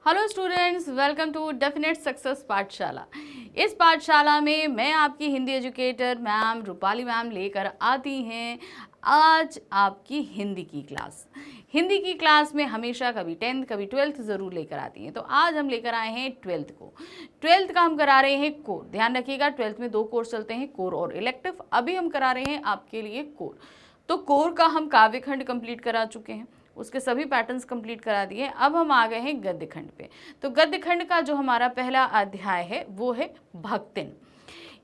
Hello students, welcome to definite success पाठशाला। इस पाठशाला में मैं आपकी Hindi educator ma'am Rupali ma'am लेकर आती हैं आज आपकी हिंदी की क्लास। हिंदी की क्लास में हमेशा कभी 10th कभी 12th ज़रूर लेकर आती हैं। तो आज हम लेकर आए हैं 12th को। 12th का हम करा रहे हैं कोर। ध्यान रखिएगा 12th में 2 कोर्स चलते हैं, कोर और इलेक्टिव। अभी हम करा रहे हैं आपके लिए कोर। तो कोर का हम काव्यखंड कंप्लीट करा चुके हैं, उसके सभी पैटर्न्स कंप्लीट करा दिए। अब हम आ गए हैं गद्य खंड पे। तो गद्य खंड का जो हमारा पहला अध्याय है वो है भक्तिन।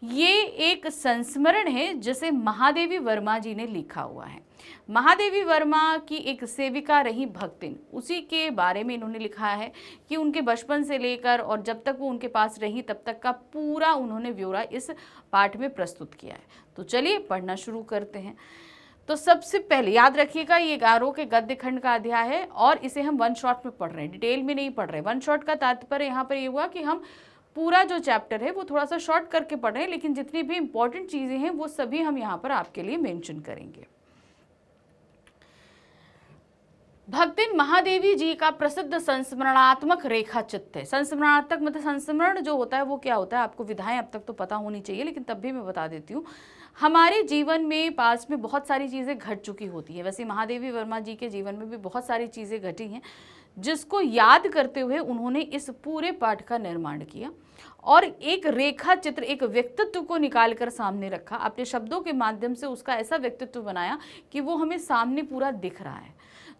ये एक संस्मरण है जिसे महादेवी वर्मा जी ने लिखा हुआ है। महादेवी वर्मा की एक सेविका रही भक्तिन, उसी के बारे में इन्होंने लिखा है कि उनके बचपन से लेकर और जब तक वो उनके पास रही तब तक का पूरा उन्होंने ब्यौरा इस पाठ में प्रस्तुत किया है। तो चलिए पढ़ना शुरू करते हैं। तो सबसे पहले याद रखिएगा ये गारो के गद्य खंड का अध्याय है और इसे हम वन शॉट में पढ़ रहे हैं, डिटेल में नहीं पढ़ रहे। वन शॉट का तात्पर्य यहाँ पर ये हुआ कि हम पूरा जो चैप्टर है वो थोड़ा सा शॉर्ट करके पढ़ रहे हैं, लेकिन जितनी भी इंपॉर्टेंट चीज़ें हैं वो सभी हम यहाँ पर आपके लिए मेंशन करेंगे। भक्तिन महादेवी जी का प्रसिद्ध संस्मरणात्मक रेखा चित्र है। संस्मरणात्मक मतलब संस्मरण जो होता है वो क्या होता है, आपको विधाएं अब तक तो पता होनी चाहिए, लेकिन तब भी मैं बता देती हूँ। हमारे जीवन में पास में बहुत सारी चीज़ें घट चुकी होती हैं। वैसे महादेवी वर्मा जी के जीवन में भी बहुत सारी चीज़ें घटी हैं, जिसको याद करते हुए उन्होंने इस पूरे पाठ का निर्माण किया और एक रेखा चित्र, एक व्यक्तित्व को निकाल कर सामने रखा। अपने शब्दों के माध्यम से उसका ऐसा व्यक्तित्व बनाया कि वो हमें सामने पूरा दिख रहा है।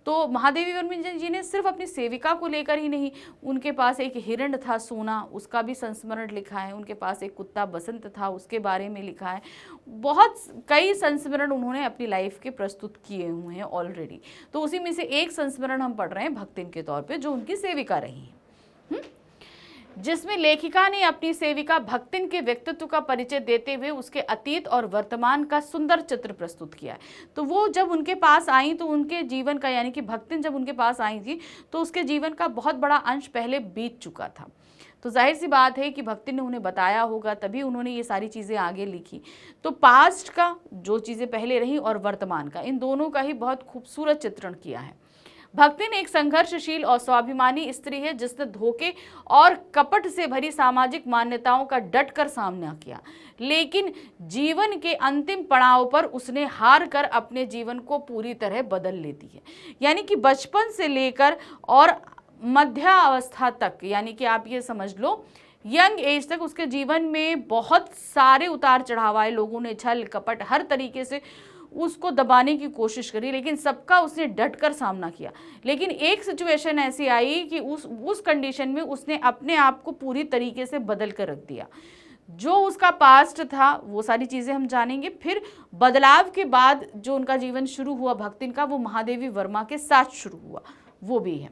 तो महादेवी वर्मा जी ने सिर्फ अपनी सेविका को लेकर ही नहीं, उनके पास एक हिरण था सोना, उसका भी संस्मरण लिखा है। उनके पास एक कुत्ता बसंत था, उसके बारे में लिखा है। बहुत कई संस्मरण उन्होंने अपनी लाइफ के प्रस्तुत किए हुए हैं ऑलरेडी। तो उसी में से एक संस्मरण हम पढ़ रहे हैं भक्तिन के तौर पे, जो उनकी सेविका रही है, जिसमें लेखिका ने अपनी सेविका भक्तिन के व्यक्तित्व का परिचय देते हुए उसके अतीत और वर्तमान का सुंदर चित्र प्रस्तुत किया है। तो वो जब उनके पास आई तो उनके जीवन का, यानी कि भक्तिन जब उनके पास आई थी तो उसके जीवन का बहुत बड़ा अंश पहले बीत चुका था। तो जाहिर सी बात है कि भक्तिन ने उन्हें बताया होगा, तभी उन्होंने ये सारी चीज़ें आगे लिखी। तो पास्ट का जो चीज़ें पहले रही और वर्तमान का, इन दोनों का ही बहुत खूबसूरत चित्रण किया है। भक्तिन एक संघर्षशील और स्वाभिमानी स्त्री है जिसने धोखे और कपट से भरी सामाजिक मान्यताओं का डटकर सामना किया, लेकिन जीवन के अंतिम पड़ाव पर उसने हार कर अपने जीवन को पूरी तरह बदल लेती है। यानी कि बचपन से लेकर और मध्यावस्था तक, यानी कि आप ये समझ लो यंग एज तक उसके जीवन में बहुत सारे उतार चढ़ाव आए। लोगों ने छल कपट हर तरीके से उसको दबाने की कोशिश करी, लेकिन सबका उसने डटकर सामना किया। लेकिन एक सिचुएशन ऐसी आई कि उस कंडीशन में उसने अपने आप को पूरी तरीके से बदल कर रख दिया। जो उसका पास्ट था वो सारी चीज़ें हम जानेंगे। फिर बदलाव के बाद जो उनका जीवन शुरू हुआ भक्तिन का, वो महादेवी वर्मा के साथ शुरू हुआ, वो भी है।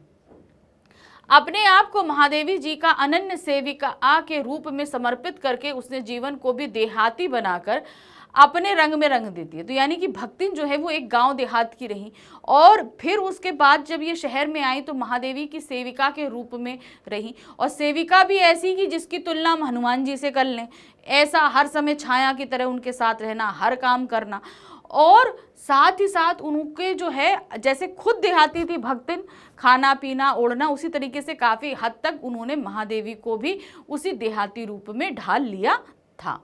अपने आप को महादेवी जी का अनन्य सेविका के रूप में समर्पित करके उसने जीवन को भी देहाती बनाकर अपने रंग में रंग देती है। तो यानी कि भक्तिन जो है वो एक गांव देहात की रही और फिर उसके बाद जब ये शहर में आई तो महादेवी की सेविका के रूप में रही, और सेविका भी ऐसी कि जिसकी तुलना हम हनुमान जी से कर लें। ऐसा हर समय छाया की तरह उनके साथ रहना, हर काम करना, और साथ ही साथ उनके जो है जैसे खुद देहाती थी भक्तिन, खाना पीना ओढ़ना, उसी तरीके से काफ़ी हद तक उन्होंने महादेवी को भी उसी देहाती रूप में ढाल लिया था।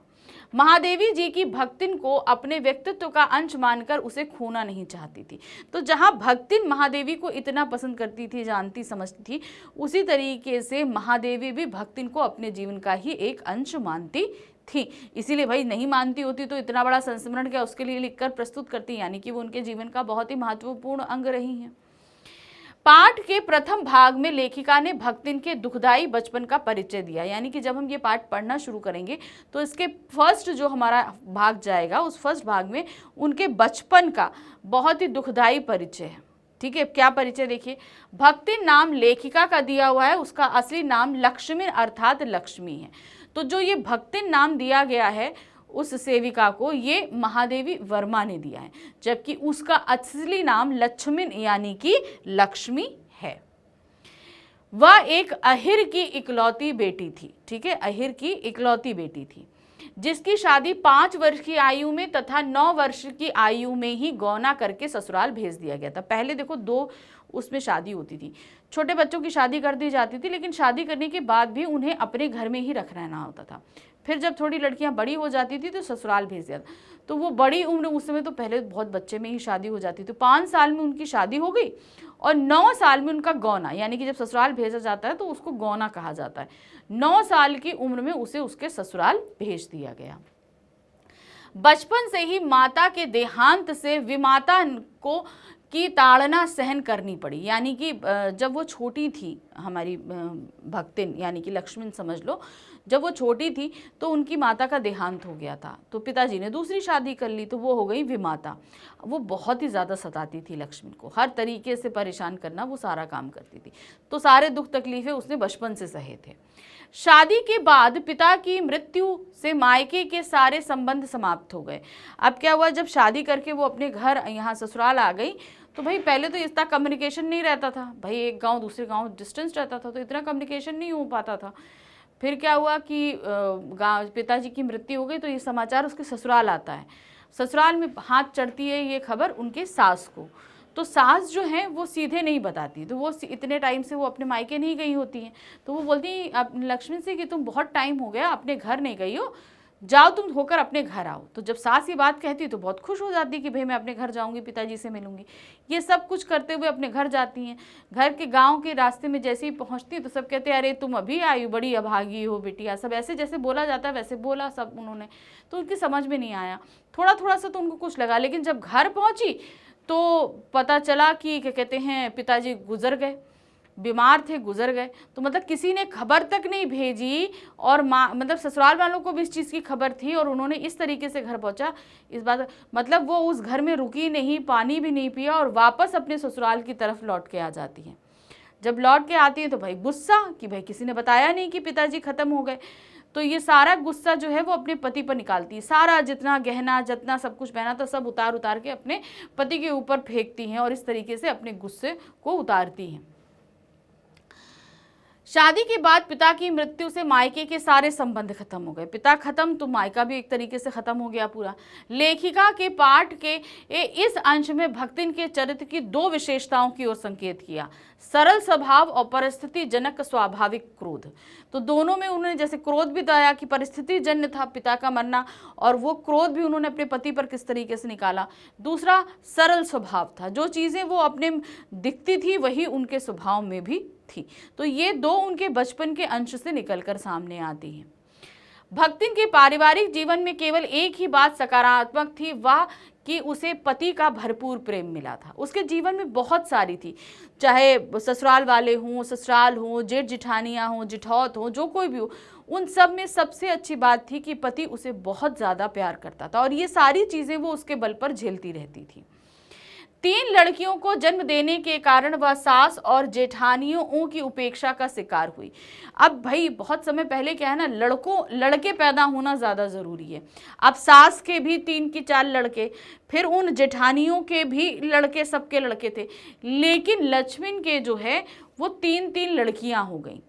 महादेवी जी की भक्तिन को अपने व्यक्तित्व का अंश मानकर उसे खोना नहीं चाहती थी। तो जहां भक्तिन महादेवी को इतना पसंद करती थी, जानती समझती थी, उसी तरीके से महादेवी भी भक्तिन को अपने जीवन का ही एक अंश मानती थी। इसीलिए भाई नहीं मानती होती तो इतना बड़ा संस्मरण क्या उसके लिए लिखकर प्रस्तुत करती, यानी कि वो उनके जीवन का बहुत ही महत्वपूर्ण अंग रही हैं। पाठ के प्रथम भाग में लेखिका ने भक्तिन के दुखदाई बचपन का परिचय दिया। यानी कि जब हम ये पाठ पढ़ना शुरू करेंगे तो इसके फर्स्ट जो हमारा भाग जाएगा, उस फर्स्ट भाग में उनके बचपन का बहुत ही दुखदाई परिचय है। ठीक है, क्या परिचय देखिए। भक्तिन नाम लेखिका का दिया हुआ है, उसका असली नाम लक्ष्मी अर्थात लक्ष्मी है। तो जो ये भक्तिन नाम दिया गया है उस सेविका को, ये महादेवी वर्मा ने दिया है, जबकि उसका असली नाम लक्ष्मण यानी कि लक्ष्मी है। वह एक अहिर की इकलौती बेटी थी। ठीक है, अहिर की इकलौती बेटी थी जिसकी शादी 5 वर्ष की आयु में तथा 9 वर्ष की आयु में ही गौना करके ससुराल भेज दिया गया था। पहले देखो 2 उसमें शादी होती थी, छोटे बच्चों की शादी कर दी जाती थी, लेकिन शादी करने के बाद भी उन्हें अपने घर में ही रख रहना होता था। फिर जब थोड़ी लड़कियां बड़ी हो जाती थी तो ससुराल भेज दिया। तो वो बड़ी उम्र, उस समय तो पहले बहुत बच्चे में ही शादी हो जाती थी। 5 साल में उनकी शादी हो गई और 9 साल में उनका गौना, यानी कि जब ससुराल भेजा जाता है तो उसको गौना कहा जाता है। 9 साल की उम्र में उसे उसके ससुराल भेज दिया गया। बचपन से ही माता के देहांत से विमाता को की ताड़ना सहन करनी पड़ी, यानी कि जब वो छोटी थी, हमारी भक्तिन यानी कि लक्ष्मण समझ लो, जब वो छोटी थी तो उनकी माता का देहांत हो गया था, तो पिताजी ने दूसरी शादी कर ली, तो वो हो गई विमाता। वो बहुत ही ज़्यादा सताती थी लक्ष्मण को, हर तरीके से परेशान करना, वो सारा काम करती थी। तो सारे दुख तकलीफें उसने बचपन से सहे थे। शादी के बाद पिता की मृत्यु से मायके के सारे संबंध समाप्त हो गए। अब क्या हुआ, जब शादी करके वो अपने घर यहाँ ससुराल आ गई तो भाई पहले तो इतना कम्युनिकेशन नहीं रहता था, भाई एक गांव दूसरे गांव डिस्टेंस रहता था, तो इतना कम्युनिकेशन नहीं हो पाता था। फिर क्या हुआ कि पिताजी की मृत्यु हो गई तो ये समाचार उसके ससुराल आता है। ससुराल में हाथ चढ़ती है ये खबर उनके सास को, तो सास जो है वो सीधे नहीं बताती, तो वो इतने टाइम से वो अपने मायके नहीं गई होती हैं, तो वो बोलती लक्ष्मण से कि तुम बहुत टाइम हो गया अपने घर नहीं गई हो, जाओ तुम होकर अपने घर आओ। तो जब सास ये बात कहती तो बहुत खुश हो जाती कि भाई मैं अपने घर जाऊंगी, पिताजी से मिलूंगी। ये सब कुछ करते हुए अपने घर जाती हैं। घर के गांव के रास्ते में जैसे ही पहुंचती है तो सब कहते हैं अरे तुम अभी आई, बड़ी अभागी हो बिटिया, सब ऐसे जैसे बोला जाता है वैसे बोला सब उन्होंने, तो उनकी समझ में नहीं आया। थोड़ा थोड़ा सा तो उनको कुछ लगा, लेकिन जब घर पहुंची तो पता चला कि क्या कहते हैं पिताजी गुजर गए, बीमार थे, गुजर गए। तो मतलब किसी ने खबर तक नहीं भेजी, और माँ मतलब ससुराल वालों को भी इस चीज़ की खबर थी और उन्होंने इस तरीके से घर पहुंचा। इस बात मतलब वो उस घर में रुकी नहीं, पानी भी नहीं पिया और वापस अपने ससुराल की तरफ लौट के आ जाती हैं। जब लौट के आती है तो भाई गुस्सा कि भाई किसी ने बताया नहीं कि पिताजी खत्म हो गए। तो ये सारा गुस्सा जो है वो अपने पति पर निकालती है, सारा जितना गहना जितना सब कुछ पहना था सब उतार उतार के अपने पति के ऊपर फेंकती हैं और इस तरीके से अपने गुस्से को उतारती हैं। शादी के बाद पिता की मृत्यु से मायके के सारे संबंध खत्म हो गए। पिता खत्म तो मायका भी एक तरीके से खत्म हो गया पूरा। लेखिका के पाठ के इस अंश में भक्तिन के चरित्र की 2 विशेषताओं की ओर संकेत किया, सरल स्वभाव और परिस्थिति जनक स्वाभाविक क्रोध। तो दोनों में उन्होंने जैसे क्रोध भी बताया कि परिस्थिति जन्य था पिता का मरना, और वो क्रोध भी उन्होंने अपने पति पर किस तरीके से निकाला। दूसरा सरल स्वभाव था, जो चीज़ें वो अपने दिखती थी वही उनके स्वभाव में भी थी। तो ये 2 उनके बचपन के अंश से निकलकर सामने आती हैं। भक्तिन के पारिवारिक जीवन में केवल एक ही बात सकारात्मक थी, वह कि उसे पति का भरपूर प्रेम मिला था। उसके जीवन में बहुत सारी थी, चाहे ससुराल वाले हों, ससुराल हों, जेठ जिठानियाँ हों, जिठौत हों, जो कोई भी हो, उन सब में सबसे अच्छी बात थी कि पति उसे बहुत ज़्यादा प्यार करता था और ये सारी चीज़ें वो उसके बल पर झेलती रहती थी। 3 लड़कियों को जन्म देने के कारण वह सास और जेठानियों की उपेक्षा का शिकार हुई। अब भाई बहुत समय पहले क्या है ना, लड़के पैदा होना ज़्यादा ज़रूरी है। अब सास के भी 3 की 4 लड़के, फिर उन जेठानियों के भी लड़के, सबके लड़के थे, लेकिन लक्ष्मण के जो है वो 3 लड़कियां हो गई।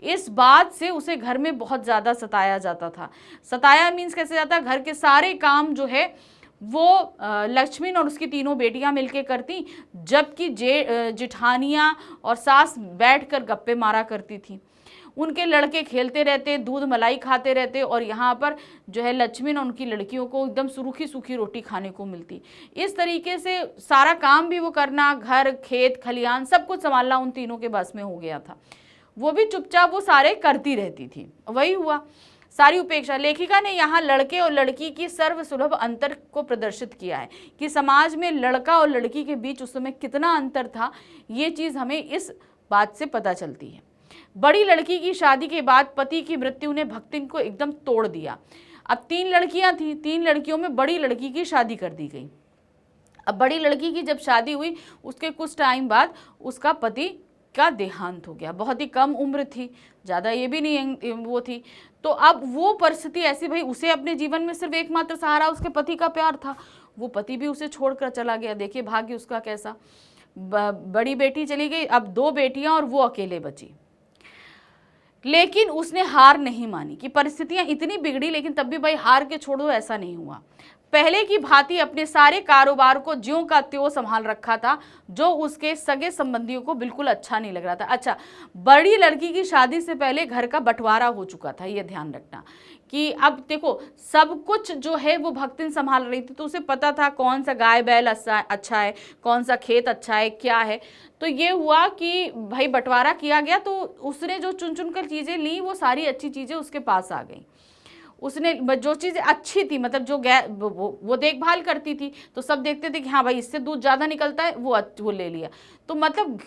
इस बात से उसे घर में बहुत ज़्यादा सताया जाता था। सताया मीन्स कैसे जाता, घर के सारे काम जो है वो लक्ष्मण और उसकी 3 बेटियां मिलके करती, जबकि जेठानियां और सास बैठकर गप्पे मारा करती थी। उनके लड़के खेलते रहते, दूध मलाई खाते रहते, और यहाँ पर जो है लक्ष्मण और उनकी लड़कियों को एकदम सूखी सूखी रोटी खाने को मिलती। इस तरीके से सारा काम भी वो करना, घर खेत खलियान सब कुछ संभालना उन तीनों के बस में हो गया था। वो भी चुपचाप वो सारे करती रहती थी। वही हुआ, सारी उपेक्षा। लेखिका ने यहाँ लड़के और लड़की की सर्वसुलभ अंतर को प्रदर्शित किया है कि समाज में लड़का और लड़की के बीच उस समय कितना अंतर था। ये चीज़ हमें इस बात से पता चलती है। बड़ी लड़की की शादी के बाद पति की मृत्यु ने भक्तिन को एकदम तोड़ दिया। अब 3 लड़कियां थी, 3 लड़कियों में बड़ी लड़की की शादी कर दी गई। अब बड़ी लड़की की जब शादी हुई उसके कुछ टाइम बाद उसका पति का देहांत हो गया। बहुत ही कम उम्र थी, ज़्यादा ये भी नहीं वो थी। तो अब वो परिस्थिति ऐसी, भाई उसे अपने जीवन में सिर्फ एकमात्र सहारा उसके पति का प्यार था, वो पति भी उसे छोड़कर चला गया। देखिए भाग्य उसका कैसा। बड़ी बेटी चली गई, अब 2 बेटियां और वो अकेले बची। लेकिन उसने हार नहीं मानी कि परिस्थितियां इतनी बिगड़ी, लेकिन तब भी भाई हार के छोड़ दो ऐसा नहीं हुआ। पहले की भांति अपने सारे कारोबार को ज्यों का त्यों संभाल रखा था, जो उसके सगे संबंधियों को बिल्कुल अच्छा नहीं लग रहा था। अच्छा, बड़ी लड़की की शादी से पहले घर का बंटवारा हो चुका था, ये ध्यान रखना कि अब देखो सब कुछ जो है वो भक्तिन संभाल रही थी, तो उसे पता था कौन सा गाय बैल अच्छा है, कौन सा खेत अच्छा है, क्या है। तो ये हुआ कि भाई बंटवारा किया गया, तो उसने जो चुन चुन कर चीज़ें ली वो सारी अच्छी चीज़ें उसके पास आ गई। उसने जो चीज़ें अच्छी थी, मतलब जो वो देखभाल करती थी, तो सब देखते थे कि हाँ भाई इससे दूध ज़्यादा निकलता है, वो ले लिया। तो मतलब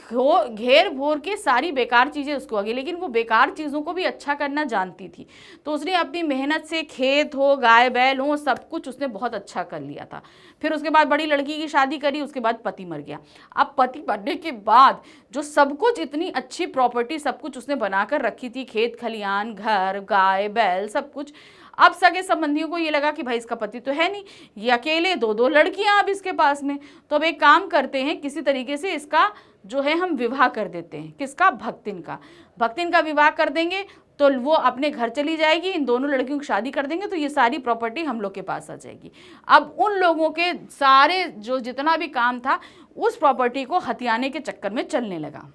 घेर भोर के सारी बेकार चीज़ें उसको आ गई, लेकिन वो बेकार चीज़ों को भी अच्छा करना जानती थी। तो उसने अपनी मेहनत से खेत हो, गाय बैल हो, सब कुछ उसने बहुत अच्छा कर लिया था। फिर उसके बाद बड़ी लड़की की शादी करी, उसके बाद पति मर गया। अब पति मरने के बाद जो सब कुछ, इतनी अच्छी प्रॉपर्टी सब कुछ उसने बनाकर रखी थी, खेत खलियान, घर, गाय बैल, सब कुछ, अब सगे संबंधियों को ये लगा कि भाई इसका पति तो है नहीं, ये अकेले, दो लड़कियां अब इसके पास में, तो अब एक काम करते हैं, किसी तरीके से इसका जो है हम विवाह कर देते हैं। किसका? भक्तिन का। भक्तिन का विवाह कर देंगे तो वो अपने घर चली जाएगी, इन दोनों लड़कियों की शादी कर देंगे, तो ये सारी प्रॉपर्टी हम लोग के पास आ जाएगी। अब उन लोगों के सारे जो जितना भी काम था उस प्रॉपर्टी को हथियाने के चक्कर में चलने लगा।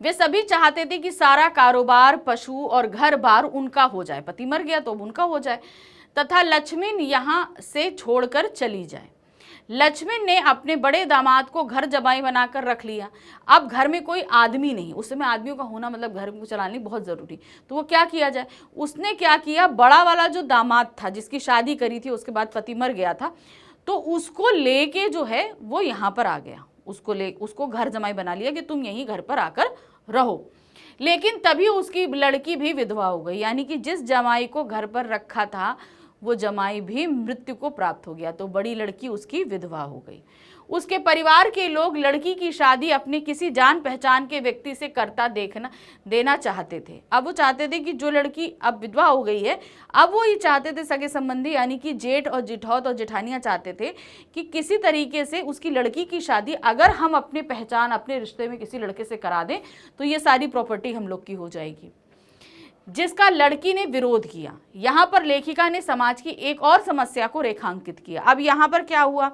वे सभी चाहते थे कि सारा कारोबार, पशु और घर बार उनका हो जाए, पति मर गया तो उनका हो जाए, तथा लक्ष्मण यहां से छोड़कर चली जाए। लक्ष्मण ने अपने बड़े दामाद को घर जमाई बनाकर रख लिया। अब घर में कोई आदमी नहीं, उस समय आदमियों का होना मतलब घर को चलाने बहुत जरूरी, तो वो क्या किया जाए। उसने क्या किया, बड़ा वाला जो दामाद था जिसकी शादी करी थी, उसके बाद पति मर गया था, तो उसको लेके जो है वो यहाँ पर आ गया, उसको घर जमाई बना लिया कि तुम यहीं घर पर आकर रहो। लेकिन तभी उसकी लड़की भी विधवा हो गई, यानी कि जिस जमाई को घर पर रखा था वो जमाई भी मृत्यु को प्राप्त हो गया, तो बड़ी लड़की उसकी विधवा हो गई। उसके परिवार के लोग लड़की की शादी अपने किसी जान पहचान के व्यक्ति से करता देना चाहते थे। अब वो चाहते थे कि जो लड़की अब विधवा हो गई है, अब वो ये चाहते थे, सगे संबंधी यानी कि जेठ और जिठौत और जेठानियाँ चाहते थे कि किसी तरीके से उसकी लड़की की शादी अगर हम अपने पहचान, अपने रिश्ते में किसी लड़के से करा दें तो ये सारी प्रॉपर्टी हम लोग की हो जाएगी, जिसका लड़की ने विरोध किया। यहाँ पर लेखिका ने समाज की एक और समस्या को रेखांकित किया। अब यहाँ पर क्या हुआ,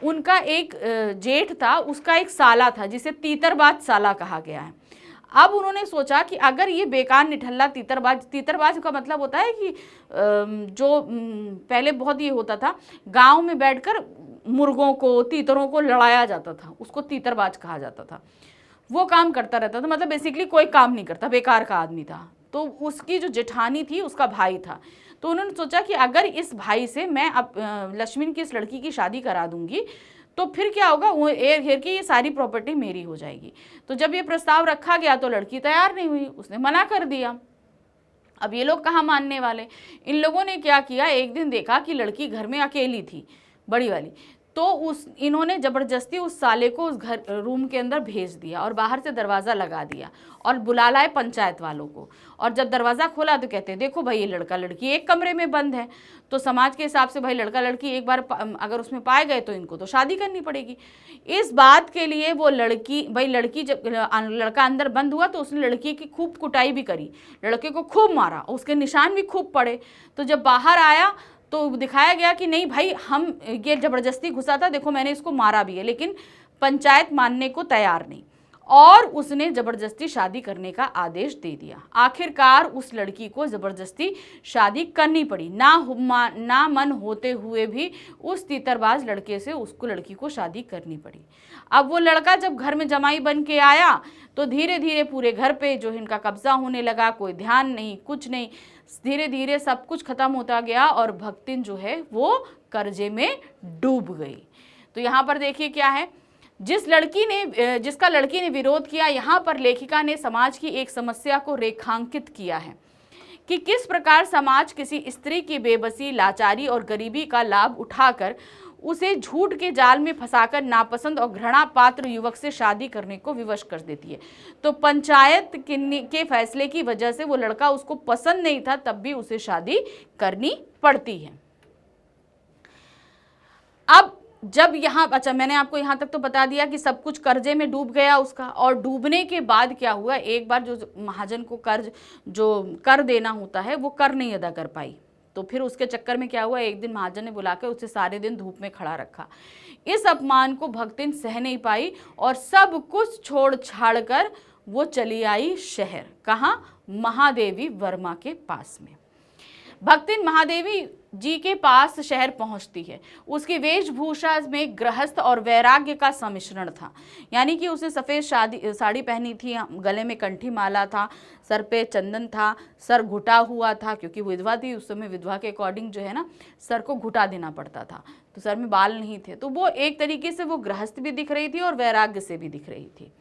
उनका एक जेठ था, उसका एक साला था जिसे तीतरबाज साला कहा गया है। अब उन्होंने सोचा कि अगर ये बेकार निठल्ला तीतरबाज का मतलब होता है कि जो पहले बहुत ये होता था, गांव में बैठकर मुर्गों को, तीतरों को लड़ाया जाता था, उसको तीतरबाज कहा जाता था। वो काम करता रहता था, मतलब बेसिकली कोई काम नहीं करता, बेकार का आदमी था। तो उसकी जो जेठानी थी उसका भाई था, तो उन्होंने सोचा कि अगर इस भाई से मैं अब लक्ष्मण की इस लड़की की शादी करा दूंगी तो फिर क्या होगा, वो घेर के ये सारी प्रॉपर्टी मेरी हो जाएगी। तो जब ये प्रस्ताव रखा गया तो लड़की तैयार नहीं हुई, उसने मना कर दिया। अब ये लोग कहाँ मानने वाले। इन लोगों ने क्या किया, एक दिन देखा कि लड़की घर में अकेली थी, बड़ी वाली, तो इन्होंने ज़बरदस्ती उस साले को उस घर रूम के अंदर भेज दिया और बाहर से दरवाज़ा लगा दिया और बुला लाए पंचायत वालों को। और जब दरवाज़ा खोला तो कहते हैं देखो भाई ये लड़का लड़की एक कमरे में बंद है, तो समाज के हिसाब से भाई लड़का लड़की एक बार अगर उसमें पाए गए तो इनको तो शादी करनी पड़ेगी। इस बात के लिए वो लड़की जब लड़का अंदर बंद हुआ तो उसने लड़की की खूब कुटाई भी करी, लड़के को खूब मारा, उसके निशान भी खूब पड़े। तो जब बाहर आया तो दिखाया गया कि नहीं भाई हम ये ज़बरदस्ती घुसा था, देखो मैंने इसको मारा भी है, लेकिन पंचायत मानने को तैयार नहीं और उसने ज़बरदस्ती शादी करने का आदेश दे दिया। आखिरकार उस लड़की को ज़बरदस्ती शादी करनी पड़ी, ना मन होते हुए भी उस तीतरबाज लड़के से उसको लड़की को शादी करनी पड़ी। अब वो लड़का जब घर में जमाई बन के आया तो धीरे धीरे पूरे घर पे जो इनका कब्जा होने लगा, कोई ध्यान नहीं, कुछ नहीं, धीरे धीरे सब कुछ खत्म होता गया और भक्तिन जो है वो कर्जे में डूब गई। तो यहाँ पर देखिए क्या है, जिसका लड़की ने विरोध किया, यहाँ पर लेखिका ने समाज की एक समस्या को रेखांकित किया है कि किस प्रकार समाज किसी स्त्री की बेबसी, लाचारी और गरीबी का लाभ उठाकर उसे झूठ के जाल में फंसाकर नापसंद और घृणा पात्र युवक से शादी करने को विवश कर देती है। तो पंचायत के फैसले की वजह से वो लड़का उसको पसंद नहीं था, तब भी उसे शादी करनी पड़ती है। अब जब यहाँ, अच्छा मैंने आपको यहाँ तक तो बता दिया कि सब कुछ कर्जे में डूब गया उसका, और डूबने के बाद क्या हुआ, एक बार जो महाजन को कर्ज जो कर देना होता है वो कर नहीं अदा कर पाई, तो फिर उसके चक्कर में क्या हुआ, एक दिन महाजन ने बुलाकर उसे सारे दिन धूप में खड़ा रखा। इस अपमान को भक्तिन सह नहीं पाई और सब कुछ छोड़ छाड़ कर वो चली आई शहर। कहाँ? महादेवी वर्मा के पास में। भक्तिन महादेवी जी के पास शहर पहुंचती है। उसकी वेशभूषा में गृहस्थ और वैराग्य का सम्मिश्रण था, यानी कि उसने सफ़ेद साड़ी पहनी थी, गले में कंठी माला था, सर पे चंदन था, सर घुटा हुआ था, क्योंकि विधवा थी उस समय, विधवा के अकॉर्डिंग जो है ना सर को घुटा देना पड़ता था, तो सर में बाल नहीं थे। तो वो एक तरीके से वो गृहस्थ भी दिख रही थी और वैराग्य से भी दिख रही थी।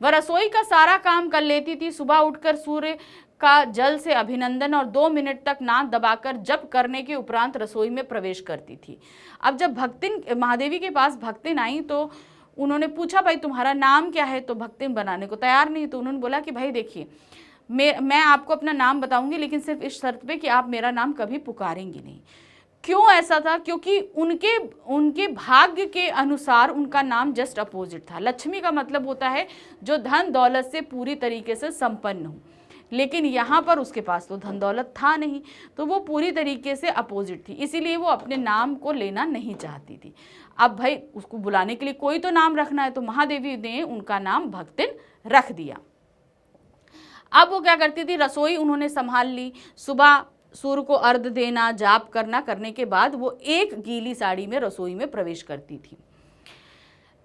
वह रसोई का सारा काम कर लेती थी। सुबह उठकर सूर्य का जल से अभिनंदन और 2 मिनट तक नाक दबाकर जप करने के उपरांत रसोई में प्रवेश करती थी। अब जब भक्तिन महादेवी के पास भक्तिन आई तो उन्होंने पूछा, भाई तुम्हारा नाम क्या है? तो भक्तिन बनाने को तैयार नहीं, तो उन्होंने बोला कि भाई देखिए, मैं आपको अपना नाम बताऊंगी, लेकिन सिर्फ इस शर्त पे कि आप मेरा नाम कभी पुकारेंगी नहीं। क्यों ऐसा था? क्योंकि उनके भाग्य के अनुसार उनका नाम जस्ट अपोजिट था। लक्ष्मी का मतलब होता है जो धन दौलत से पूरी तरीके से संपन्न हो, लेकिन यहाँ पर उसके पास तो धन दौलत था नहीं, तो वो पूरी तरीके से अपोजिट थी, इसीलिए वो अपने नाम को लेना नहीं चाहती थी। अब भाई उसको बुलाने के लिए कोई तो नाम रखना है, तो महादेवी ने उनका नाम भक्तिन रख दिया। अब वो क्या करती थी, रसोई उन्होंने संभाल ली। सुबह सूर्य को अर्घ देना, जाप करने के बाद वो एक गीली साड़ी में रसोई में प्रवेश करती थी।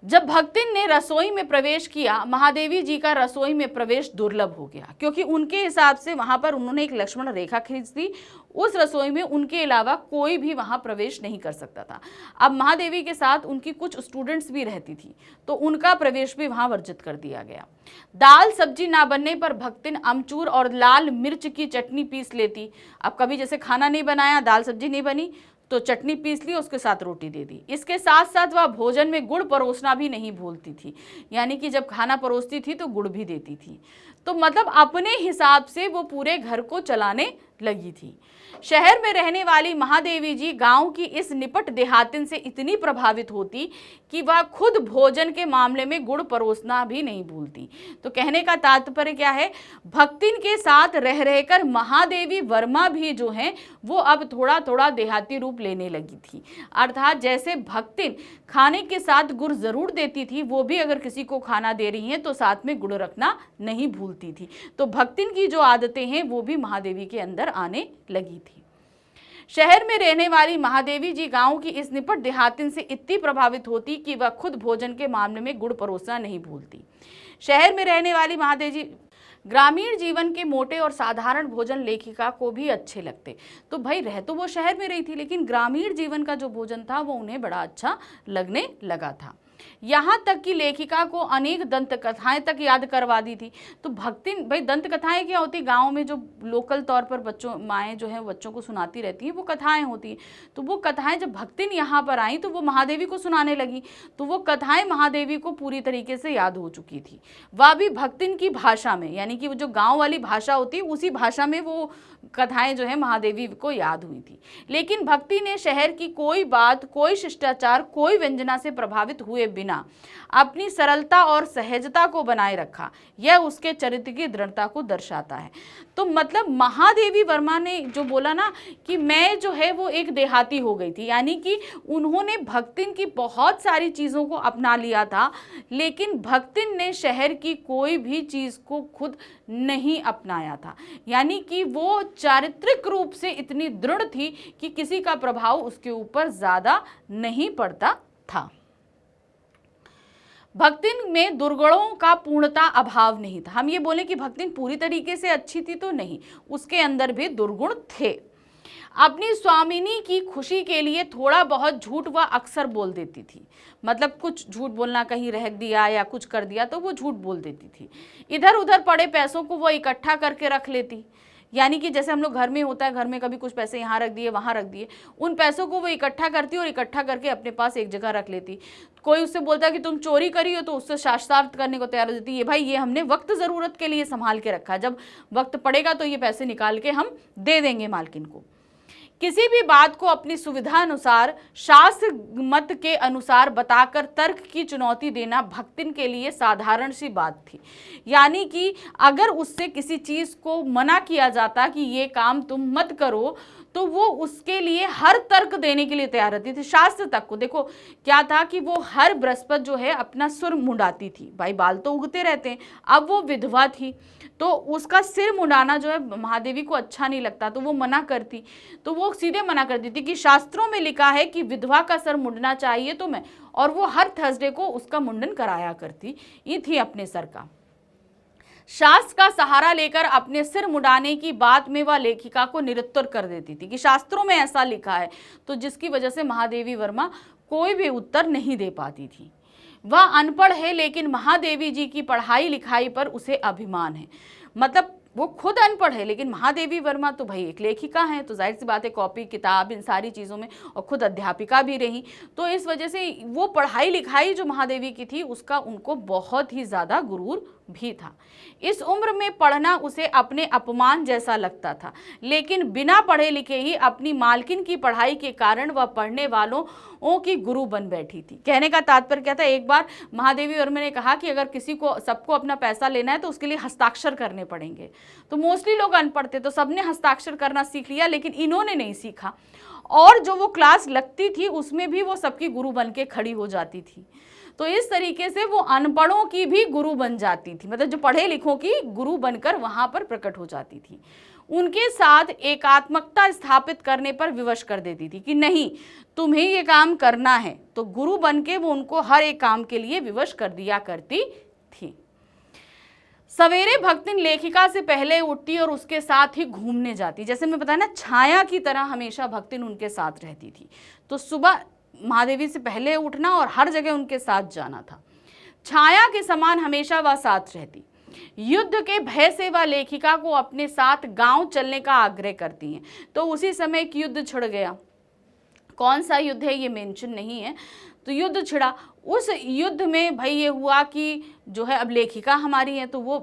जब भक्तिन ने रसोई में प्रवेश किया, महादेवी जी का रसोई में प्रवेश दुर्लभ हो गया, क्योंकि उनके हिसाब से वहां पर उन्होंने एक लक्ष्मण रेखा खींच दी। उस रसोई में उनके अलावा कोई भी वहां प्रवेश नहीं कर सकता था। अब महादेवी के साथ उनकी कुछ स्टूडेंट्स भी रहती थी, तो उनका प्रवेश भी वहां वर्जित कर दिया गया। दाल सब्जी ना बनने पर भक्तिन अमचूर और लाल मिर्च की चटनी पीस लेती। अब कभी जैसे खाना नहीं बनाया, दाल सब्जी नहीं बनी, तो चटनी पीस ली, उसके साथ रोटी दे दी। इसके साथ साथ वह भोजन में गुड़ परोसना भी नहीं भूलती थी, यानी कि जब खाना परोसती थी तो गुड़ भी देती थी। तो मतलब अपने हिसाब से वो पूरे घर को चलाने लगी थी। शहर में रहने वाली महादेवी जी गांव की इस निपट देहातिन से इतनी प्रभावित होती कि वह खुद भोजन के मामले में गुड़ परोसना भी नहीं भूलती। तो कहने का तात्पर्य क्या है, भक्तिन के साथ रह रहकर महादेवी वर्मा भी जो हैं वो अब थोड़ा थोड़ा देहाती रूप लेने लगी थी। अर्थात जैसे भक्तिन खाने के साथ गुड़ जरूर देती थी, वो भी अगर किसी को खाना दे रही हैं तो साथ में गुड़ रखना नहीं भूलती थी। तो भक्तिन की जो आदतें हैं वो भी महादेवी के अंदर आने लगी थी। शहर में रहने वाली महादेवी जी गांव की इस निपट देहातिन से इतनी प्रभावित होती कि वह खुद भोजन के मामले में गुड़ परोसना नहीं भूलती। शहर में रहने वाली महादेवी ग्रामीण जीवन के मोटे और साधारण भोजन लेखिका को भी अच्छे लगते। तो भाई रह तो वो शहर में रही थी, लेकिन ग्रामीण जीवन का जो भोजन था वो उन्हें बड़ा अच्छा लगने लगा था। यहाँ तक कि लेखिका को अनेक दंत कथाएं तक याद करवा दी थी। तो भक्तिन, भाई दंत कथाएं क्या होती, गांव में जो लोकल तौर पर बच्चों माएँ जो हैं बच्चों को सुनाती रहती हैं, वो कथाएं होती हैं। तो वो कथाएं जब भक्तिन यहाँ पर आई तो वो महादेवी को सुनाने लगी, तो वो कथाएं महादेवी को पूरी तरीके से याद हो चुकी थी। वह भी भक्तिन की भाषा में, यानी कि वो जो गाँव वाली भाषा होती है उसी भाषा में वो कथाएं जो है महादेवी को याद हुई थी। लेकिन भक्ति ने शहर की कोई बात, कोई शिष्टाचार, कोई व्यंजना से प्रभावित हुए बिना अपनी सरलता और सहजता को बनाए रखा। यह उसके चरित्र की दृढ़ता को दर्शाता है। तो मतलब महादेवी वर्मा ने जो बोला ना कि मैं जो है वो एक देहाती हो गई थी, यानी कि उन्होंने भक्तिन की बहुत सारी चीज़ों को अपना लिया था, लेकिन भक्तिन ने शहर की कोई भी चीज़ को खुद नहीं अपनाया था। यानी कि वो चारित्रिक रूप से इतनी दृढ़ थी कि किसी का प्रभाव उसके ऊपर ज़्यादा नहीं पड़ता था। भक्तिन में दुर्गुणों का पूर्णता अभाव नहीं था। हम ये बोले कि भक्तिन पूरी तरीके से अच्छी थी तो नहीं, उसके अंदर भी दुर्गुण थे। अपनी स्वामिनी की खुशी के लिए थोड़ा बहुत झूठ वह अक्सर बोल देती थी। मतलब कुछ झूठ बोलना, कहीं रह दिया या कुछ कर दिया तो वो झूठ बोल देती थी। इधर उधर पड़े पैसों को वो इकट्ठा करके रख लेती, यानी कि जैसे हम लोग घर में होता है, घर में कभी कुछ पैसे यहाँ रख दिए वहाँ रख दिए, उन पैसों को वो इकट्ठा करती और इकट्ठा करके अपने पास एक जगह रख लेती। कोई उससे बोलता है कि तुम चोरी करी हो तो उससे शास्त्रार्थ करने को तैयार हो जाती है, भाई ये हमने वक्त ज़रूरत के लिए संभाल के रखा है, जब वक्त पड़ेगा तो ये पैसे निकाल के हम दे देंगे मालकिन को। किसी भी बात को अपनी सुविधा अनुसार शास्त्र मत के अनुसार बताकर तर्क की चुनौती देना भक्तिन के लिए साधारण सी बात थी। यानी कि अगर उससे किसी चीज को मना किया जाता कि ये काम तुम मत करो, तो वो उसके लिए हर तर्क देने के लिए तैयार रहती थी। शास्त्र तक को देखो क्या था कि वो हर बृहस्पति जो है अपना सिर मुंडाती थी। भाई बाल तो उगते रहते हैं, अब वो विधवा थी तो उसका सिर मुंडाना जो है महादेवी को अच्छा नहीं लगता, तो वो मना करती। तो वो सीधे मना करती थी कि शास्त्रों में लिखा है कि विधवा का सर मुंडना चाहिए तो मैं, और वो हर थर्सडे को उसका मुंडन कराया करती। ये थी अपने सर का। शास्त्र का सहारा लेकर अपने सिर मुंडाने की बात में वह लेखिका को निरुत्तर कर देती थी कि शास्त्रों में ऐसा लिखा है, तो जिसकी वजह से महादेवी वर्मा कोई भी उत्तर नहीं दे पाती थी। वह अनपढ़ है लेकिन महादेवी जी की पढ़ाई लिखाई पर उसे अभिमान है। मतलब वो खुद अनपढ़ है लेकिन महादेवी वर्मा तो भाई एक लेखिका हैं, तो जाहिर सी बात है कॉपी किताब इन सारी चीज़ों में, और खुद अध्यापिका भी रही, तो इस वजह से वो पढ़ाई लिखाई जो महादेवी की थी उसका उनको बहुत ही ज़्यादा गुरूर भी था। इस उम्र में पढ़ना उसे अपने अपमान जैसा लगता था, लेकिन बिना पढ़े लिखे ही अपनी मालकिन की पढ़ाई के कारण वह पढ़ने वालों की गुरु बन बैठी थी। कहने का तात्पर्य क्या था, एक बार महादेवी वर्मा ने कहा कि अगर किसी को सबको अपना पैसा लेना है तो उसके लिए हस्ताक्षर करने पड़ेंगे। तो मोस्टली लोग अनपढ़ थे तो सबने हस्ताक्षर करना सीख लिया, लेकिन इन्होंने नहीं सीखा, और जो वो क्लास लगती थी उसमें भी वो सबकी गुरु बन के खड़ी हो जाती थी। तो इस तरीके से वो अनपढ़ों की भी गुरु बन जाती थी, मतलब जो पढ़े लिखों की गुरु बनकर वहां पर प्रकट हो जाती थी। उनके साथ एकात्मकता स्थापित करने पर विवश कर देती थी कि नहीं तुम्हें ये काम करना है, तो गुरु बन के वो उनको हर एक काम के लिए विवश कर दिया करती थी। सवेरे भक्तिन लेखिका से पहले उठती और उसके साथ ही घूमने जाती। जैसे मैं बताया ना, छाया की तरह हमेशा भक्तिन उनके साथ रहती थी। तो सुबह महादेवी से पहले उठना और हर जगह उनके साथ जाना था। छाया के समान हमेशा वह साथ रहती। युद्ध के भय से वह लेखिका को अपने साथ गांव चलने का आग्रह करती हैं। तो उसी समय एक युद्ध छिड़ गया, कौन सा युद्ध है ये मेंशन नहीं है, तो युद्ध छिड़ा। उस युद्ध में भाई ये हुआ कि जो है अब लेखिका हमारी है तो वो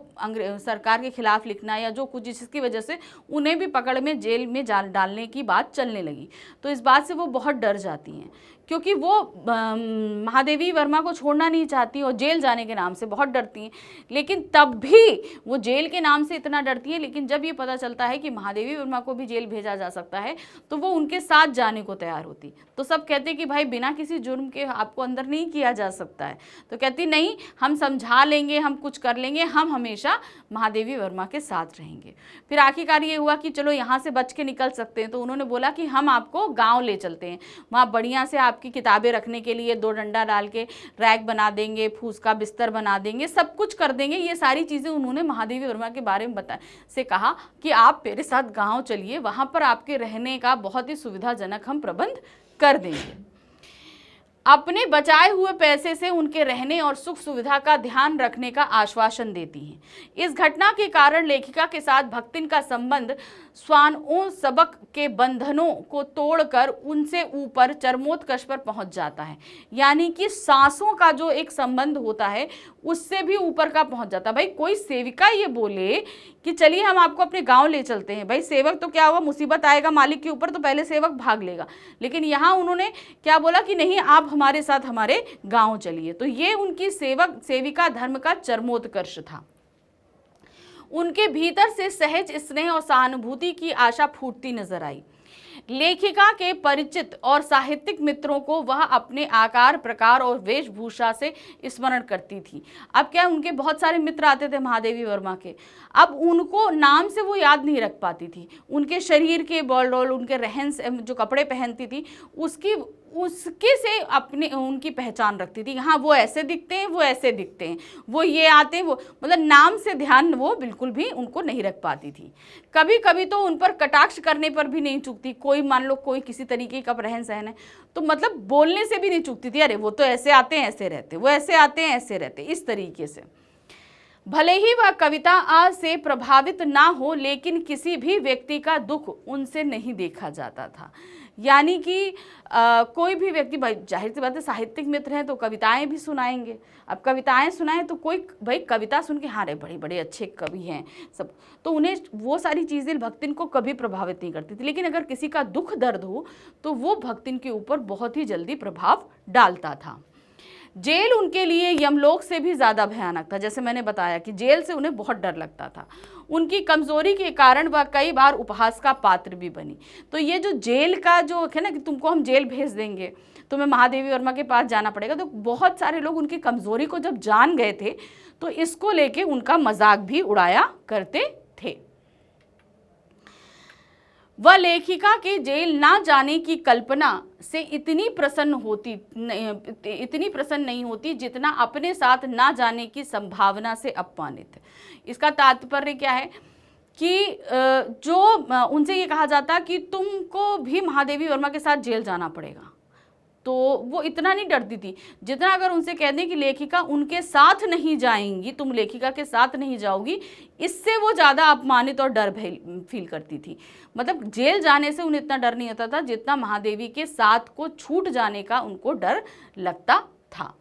सरकार के खिलाफ लिखना या जो कुछ, जिसकी वजह से उन्हें भी पकड़ में जेल में डालने की बात चलने लगी। तो इस बात से वो बहुत डर जाती हैं, क्योंकि वो महादेवी वर्मा को छोड़ना नहीं चाहती और जेल जाने के नाम से बहुत डरती हैं। लेकिन तब भी वो जेल के नाम से इतना डरती हैं, लेकिन जब ये पता चलता है कि महादेवी वर्मा को भी जेल भेजा जा सकता है तो वो उनके साथ जाने को तैयार होती। तो सब कहते कि भाई बिना किसी जुर्म के आपको अंदर नहीं किया जा सकता है, तो कहती नहीं हम समझा लेंगे, हम कुछ कर लेंगे, हम हमेशा महादेवी वर्मा के साथ रहेंगे। फिर आखिरकार ये हुआ कि चलो यहाँ से बच के निकल सकते हैं, तो उन्होंने बोला कि हम आपको गाँव ले चलते हैं, वहाँ बढ़िया से आपकी किताबें रखने के लिए 2 डंडा डाल के रैक बना देंगे, फूस का बिस्तर बना देंगे, सब कुछ कर देंगे। ये सारी चीज़ें उन्होंने महादेवी वर्मा के बारे में से कहा कि आप मेरे साथ गाँव चलिए, वहाँ पर आपके रहने का बहुत ही सुविधाजनक हम प्रबंध कर देंगे। अपने बचाए हुए पैसे से उनके रहने और सुख सुविधा का ध्यान रखने का आश्वासन देती हैं। इस घटना के कारण लेखिका के साथ भक्तिन का संबंध स्वानों सबक के बंधनों को तोड़कर उनसे ऊपर चरमोत्कर्ष पर पहुंच जाता है। यानी कि सांसों का जो एक संबंध होता है उससे भी ऊपर का पहुंच जाता है। भाई कोई सेविका ये बोले कि चलिए हम आपको अपने गांव ले चलते हैं, भाई सेवक तो क्या होगा, मुसीबत आएगा मालिक के ऊपर तो पहले सेवक भाग लेगा, लेकिन यहाँ उन्होंने क्या बोला कि नहीं आप हमारे साथ हमारे गांव चलिए। तो ये उनकी सेविका धर्म का चरमोत्कर्ष था। उनके भीतर से सहज स्नेह और सहानुभूति की आशा फूटती नजर आई। लेखिका के परिचित और साहित्यिक मित्रों को वह अपने आकार प्रकार और वेशभूषा से स्मरण करती थी। अब क्या उनके बहुत सारे मित्र आते थे महादेवी वर्मा के, अब उनको नाम से वो याद नहीं रख पाती थी। उनके शरीर के बॉलडोल, उनके रहन जो कपड़े पहनती थी उसके से अपने उनकी पहचान रखती थी। हाँ वो ऐसे दिखते हैं, वो ऐसे दिखते हैं, वो ये आते हैं, वो मतलब नाम से ध्यान वो बिल्कुल भी उनको नहीं रख पाती थी। कभी कभी तो उन पर कटाक्ष करने पर भी नहीं चूकती। कोई मान लो कोई किसी तरीके का रहन सहन है तो मतलब बोलने से भी नहीं चूकती थी, अरे वो तो ऐसे आते हैं ऐसे रहते, वो ऐसे आते हैं ऐसे रहते, इस तरीके से। भले ही वह कविता आज से प्रभावित ना हो, लेकिन किसी भी व्यक्ति का दुख उनसे नहीं देखा जाता था। यानी कि कोई भी व्यक्ति, भाई जाहिर सी बात है साहित्यिक मित्र हैं तो कविताएं भी सुनाएंगे। अब कविताएं सुनाएं तो कोई भाई कविता सुन के हाँ रे बड़े बड़े अच्छे कवि हैं सब, तो उन्हें वो सारी चीज़ें भक्तिन को कभी प्रभावित नहीं करती थी। लेकिन अगर किसी का दुख दर्द हो तो वो भक्तिन के ऊपर बहुत ही जल्दी प्रभाव डालता था। जेल उनके लिए यमलोक से भी ज़्यादा भयानक था। जैसे मैंने बताया कि जेल से उन्हें बहुत डर लगता था। उनकी कमज़ोरी के कारण वह कई बार उपहास का पात्र भी बनी। तो ये जो जेल का जो है ना कि तुमको हम जेल भेज देंगे, तुम्हें महादेवी वर्मा के पास जाना पड़ेगा, तो बहुत सारे लोग उनकी कमज़ोरी को जब जान गए थे तो इसको लेके उनका मजाक भी उड़ाया करते थे। वह लेखिका के जेल ना जाने की कल्पना से इतनी प्रसन्न नहीं होती जितना अपने साथ ना जाने की संभावना से अपमानित। इसका तात्पर्य क्या है कि जो उनसे ये कहा जाता कि तुमको भी महादेवी वर्मा के साथ जेल जाना पड़ेगा, तो वो इतना नहीं डरती थी जितना अगर उनसे कह दें कि लेखिका उनके साथ नहीं जाएंगी, तुम लेखिका के साथ नहीं जाओगी, इससे वो ज़्यादा अपमानित और डर फील करती थी। मतलब जेल जाने से उन्हें इतना डर नहीं होता था जितना महादेवी के साथ को छूट जाने का उनको डर लगता था।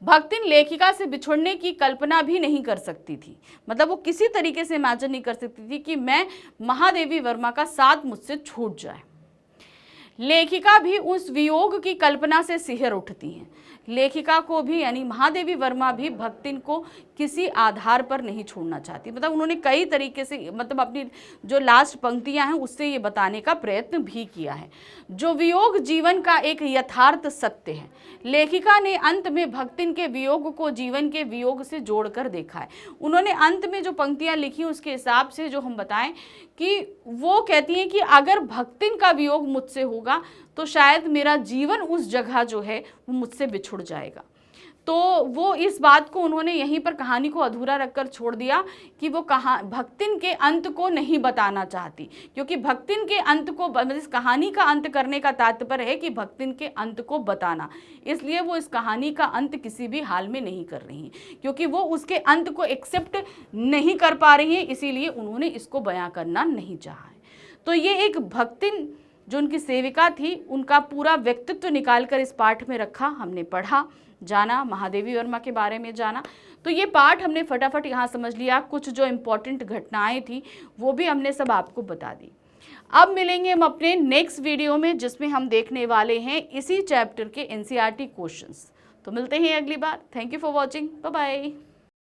भक्तिन लेखिका से बिछुड़ने की कल्पना भी नहीं कर सकती थी। मतलब वो किसी तरीके से इमेजिन नहीं कर सकती थी कि मैं महादेवी वर्मा का साथ मुझसे छूट जाए। लेखिका भी उस वियोग की कल्पना से सिहर उठती हैं। लेखिका को भी यानी महादेवी वर्मा भी भक्तिन को किसी आधार पर नहीं छोड़ना चाहती। मतलब उन्होंने कई तरीके से मतलब अपनी जो लास्ट पंक्तियां हैं उससे ये बताने का प्रयत्न भी किया है। जो वियोग जीवन का एक यथार्थ सत्य है, लेखिका ने अंत में भक्तिन के वियोग को जीवन के वियोग से जोड़कर देखा है। उन्होंने अंत में जो पंक्तियां लिखी उसके हिसाब से जो हम बताएं कि वो कहती हैं कि अगर भक्तिन का वियोग मुझसे होगा तो शायद मेरा जीवन उस जगह जो है वो मुझसे बिछुड़ जाएगा। तो वो इस बात को उन्होंने यहीं पर कहानी को अधूरा रखकर छोड़ दिया कि वो भक्तिन के अंत को नहीं बताना चाहती, क्योंकि भक्तिन के अंत को इस कहानी का अंत करने का तात्पर्य है कि भक्तिन के अंत को बताना। इसलिए वो इस कहानी का अंत किसी भी हाल में नहीं कर रही हैं, क्योंकि वो उसके अंत को एक्सेप्ट नहीं कर पा रही हैं, इसीलिए उन्होंने इसको बयां करना नहीं चाहा है। तो ये एक भक्तिन जो उनकी सेविका थी उनका पूरा व्यक्तित्व निकालकर इस पाठ में रखा, हमने पढ़ा, जाना, महादेवी वर्मा के बारे में जाना। तो ये पाठ हमने फटाफट यहाँ समझ लिया। कुछ जो इम्पोर्टेंट घटनाएं थी वो भी हमने सब आपको बता दी। अब मिलेंगे हम अपने नेक्स्ट वीडियो में जिसमें हम देखने वाले हैं इसी चैप्टर के NCERT क्वेश्चंस। तो मिलते हैं अगली बार। Thank you for watching. Bye bye.